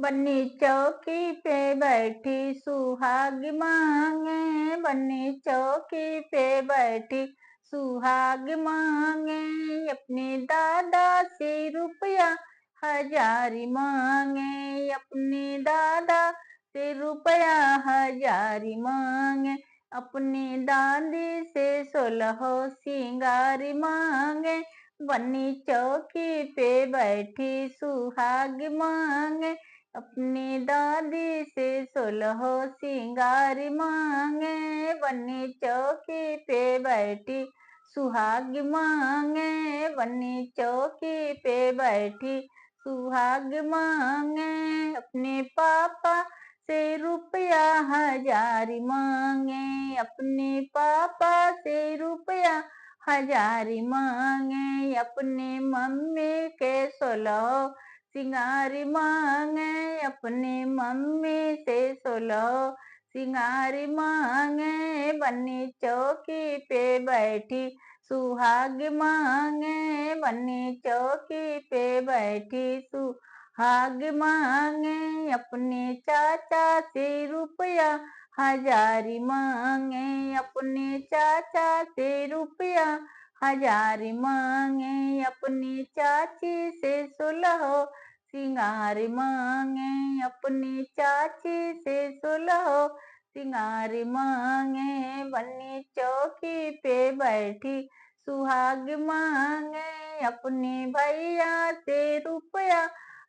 बन्नी चौकी पे बैठी सुहाग मांगे, बन्नी चौकी पे बैठी सुहाग मांगे, अपने दादा से रुपया हजारी मांगे, अपने दादा से रुपया हजारी मांगे, अपने दादी से 16 सिंगारी मांगे, बन्नी चौकी पे बैठी सुहाग मांगे, अपनी दादी से 16 सिंगारी मांगे, बन्नी चौकी पे बैठी सुहाग मांगे, बन्नी चौकी पे बैठी सुहाग मांगे, अपने पापा से रुपया हजारी मांगे, अपने पापा से रुपया हजारी मांगे, अपने मम्मी के 16 सिंगारी मांगे, अपने मम्मी से 16 सिंगारी मांगे, बन्नी चौकी पे बैठी सुहाग मांगे, बन्नी चौकी पे बैठी सुहाग मांगे, अपने चाचा से रुपया हजारी मांगे, अपने चाचा से रुपया हजारी मांगे, अपनी चाची से 16 सिंगारी मांगे, अपनी चाची से 16 सिंगारी मांगे, बन्नी चौकी पे बैठी सुहाग मांगे, अपने भैया से रुपया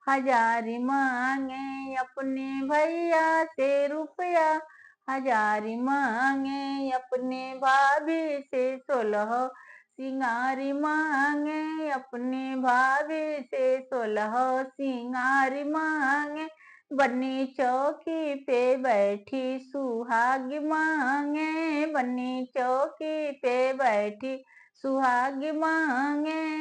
हजारी मांगे, अपने भैया से रुपया हजारी मांगे, अपने भाभी से 16 सिंगारी मांगे, अपने भाभी से 16 सिंगारी मांगे, बन्नी चौकी पे बैठी सुहाग मांगे, बन्नी चौकी पे बैठी सुहाग मांगे।